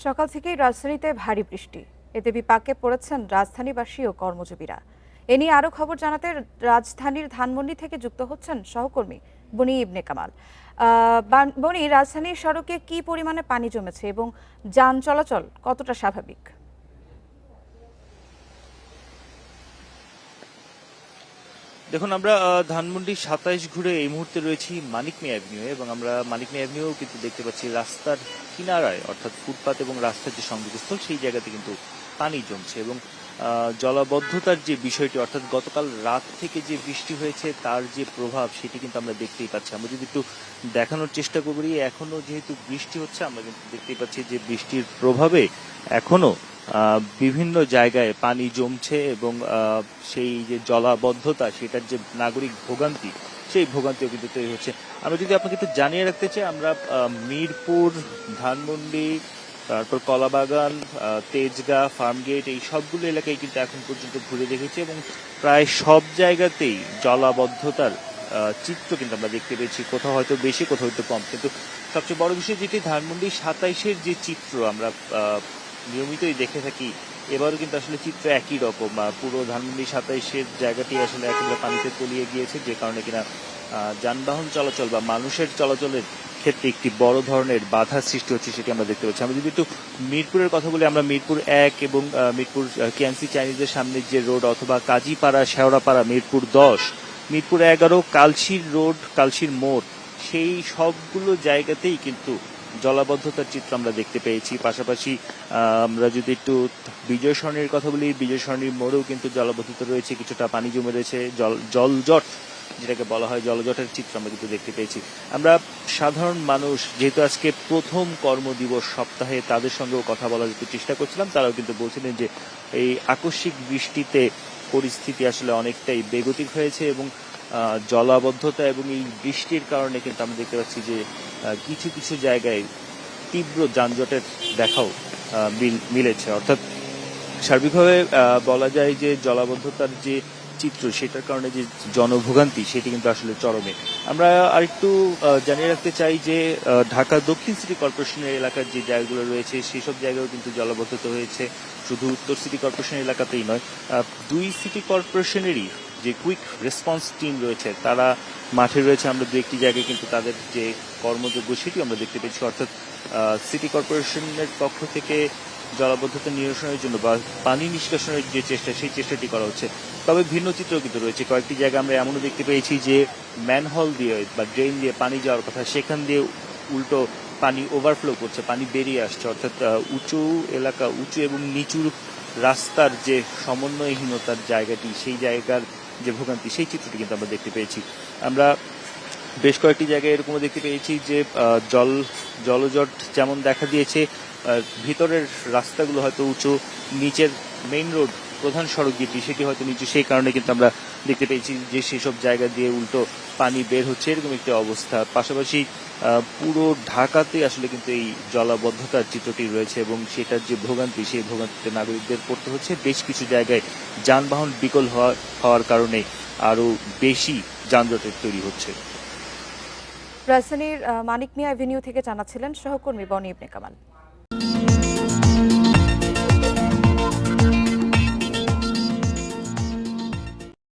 সকাল থেকেই রাজধানীতে ভারী বৃষ্টি, এতে বিপাকে পড়েছেন রাজধানীবাসী ও কর্মজীবীরা। এ নিয়ে আরো খবর জানাতে রাজধানীর ধানমন্ডি থেকে যুক্ত হচ্ছেন সহকর্মী বনি ইবনে কামাল। বনি, রাজধানীর সড়কে কি পরিমাণে পানি জমেছে এবং যান চলাচল কতটা স্বাভাবিক? দেখুন, আমরা ধানমন্ডি ২৭ ঘুরে এই মুহূর্তে রয়েছি মানিক মিয়া অ্যাভিনিউ এবং আমরা মানিক মিয়া অ্যাভিনিউ কিন্তু দেখতে পাচ্ছি রাস্তার কিনারায়, অর্থাৎ ফুটপাত এবং রাস্তার যে সংযোগস্থল সেই জায়গাতে কিন্তু পানি জমছে এবং জলাবদ্ধতার যে বিষয়টি, অর্থাৎ গতকাল রাত থেকে যে বৃষ্টি হয়েছে তার যে প্রভাব সেটি কিন্তু আমরা দেখতেই পাচ্ছি। আমরা যদি একটু দেখানোর চেষ্টা করি, এখনো যেহেতু বৃষ্টি হচ্ছে আমরা কিন্তু দেখতেই পাচ্ছি যে বৃষ্টির প্রভাবে এখনো বিভিন্ন জায়গায় পানি জমছে এবং সেই যে জলাবদ্ধতা, সেটার যে নাগরিক ভোগান্তি, সেই ভোগান্তিও কিন্তু তৈরি হচ্ছে। আমরা যদি আপনাকে একটু জানিয়ে রাখতে চাই, আমরা মিরপুর, ধানমন্ডি, তারপর কলাবাগান, তেজগাঁ, ফার্মগেট, এই সবগুলো এলাকায় কিন্তু এখন পর্যন্ত ঘুরে দেখেছি এবং প্রায় সব জায়গাতেই জলাবদ্ধতার চিত্র কিন্তু আমরা দেখতে পেয়েছি। কোথাও হয়তো বেশি, কোথাও হয়তো কম, কিন্তু সবচেয়ে বড় বিষয় যেটি ধানমন্ডি ২৭-এর যে চিত্র আমরা নিয়মিতই দেখে থাকি, এবারও কিন্তু আসলে চিত্র একই রকম। পুরো ধানমন্ডি ২৭-এর জায়গাটি আসলে একেবারে পানিতে তলিয়ে গিয়েছে, যে কারণে কিনা যানবাহন চলাচল বা মানুষের চলাচলের ক্ষেত্রে একটি বড় ধরনের বাধার সৃষ্টি হচ্ছে, সেটি আমরা দেখতে পাচ্ছি। আমরা যদি একটু মিরপুরের কথা বলি, আমরা মিরপুর ১ এবং মিরপুর কেএনসি চাইনিজের সামনে যে রোড, অথবা কাজীপাড়া, শেওড়াপাড়া, মিরপুর ১০, মিরপুর ১১, কালশির রোড, কালশির মোড়, সেই সবগুলো জায়গাতেই কিন্তু জলাবদ্ধতার চিত্র আমরা দেখতে পেয়েছি। পাশাপাশি আমরা যদি একটু বিজয় সরণির কথা বলি, বিজয় সরণির মোড়েও কিন্তু জলাবদ্ধতা রয়েছে, কিছুটা পানি জমে রয়েছে, জলজট যেটাকে বলা হয়, জলজটের চিত্র আমরা কিন্তু দেখতে পেয়েছি। আমরা সাধারণ মানুষ, যেহেতু আজকে প্রথম কর্মদিবস সপ্তাহে, তাদের সঙ্গেও কথা বলার একটু চেষ্টা করছিলাম। তারাও কিন্তু বলছিলেন যে এই আকস্মিক বৃষ্টিতে পরিস্থিতি আসলে অনেকটাই বেগতিক হয়েছে এবং জলাবদ্ধতা এবং এই বৃষ্টির কারণে কিন্তু আমরা দেখতে পাচ্ছি যে কিছু কিছু জায়গায় তীব্র যানজটের দেখাও মিলেছে। অর্থাৎ সার্বিকভাবে বলা যায় যে জলাবদ্ধতার যে চিত্র, সেটার কারণে যে জনভোগান্তি, সেটি কিন্তু আসলে চরমে। আমরা আরেকটু জানিয়ে রাখতে চাই যে ঢাকা দক্ষিণ সিটি কর্পোরেশনের এলাকার যে জায়গাগুলো রয়েছে, সেসব জায়গাও কিন্তু জলাবদ্ধতা হয়েছে। শুধু উত্তর সিটি কর্পোরেশন এলাকাতেই নয়, দুই সিটি কর্পোরেশনেরই যে কুইক রেসপন্স টিম রয়েছে, তারা মাঠে রয়েছে। আমরা দু একটি জায়গায় কিন্তু তাদের যে কর্মযোগ্য, সেটি আমরা দেখতে পেয়েছি। অর্থাৎ সিটি কর্পোরেশনের পক্ষ থেকে জলাবদ্ধতা নিরসনের জন্য বা পানি নিষ্কাশনের যে চেষ্টা, সেই চেষ্টাটি করা হচ্ছে। তবে ভিন্ন চিত্র কিন্তু রয়েছে। কয়েকটি জায়গা আমরা এমনও দেখতে পেয়েছি যে ম্যানহোল দিয়ে বা ড্রেন দিয়ে পানি যাওয়ার কথা, সেখান দিয়ে উল্টো পানি ওভারফ্লো করছে, পানি বেরিয়ে আসছে। অর্থাৎ উঁচু এলাকা, উঁচু এবং নিচু রাস্তার যে সমন্বয়হীনতার জায়গাটি, সেই জায়গার যে ভোগান্তি, সেই চিত্রটি কিন্তু আমরা দেখতে পেয়েছি। আমরা বেশ কয়েকটি জায়গায় এরকমও দেখতে পেয়েছি যে জলজট যেমন দেখা দিয়েছে, ভিতরের রাস্তাগুলো হয়তো উঁচু, নিচের মেইন রোড, প্রধান সড়ক যেটি, সেটি হয়তো নিচু, সেই কারণে কিন্তু আমরা দেখতে পেয়েছি যে সেসব জায়গা দিয়ে উল্টো পানি বের হচ্ছে, এরকম একটি অবস্থা। পাশাপাশি পুরো ঢাকাতে আসলে কিন্তু এই জলাবদ্ধতার চিত্রটি রয়েছে এবং সেটার যে ভোগান্তি, সেই ভোগান্তিতে নাগরিকদের পড়তে হচ্ছে। বেশ কিছু জায়গায় যানবাহন বিকল হওয়ার কারণে আরো বেশি যানজটের তৈরি হচ্ছে। রাজধানীর মানিক মিয়া অ্যাভিনিউ থেকে জানাচ্ছিলেন সহকর্মী বনি ইবনে কামাল।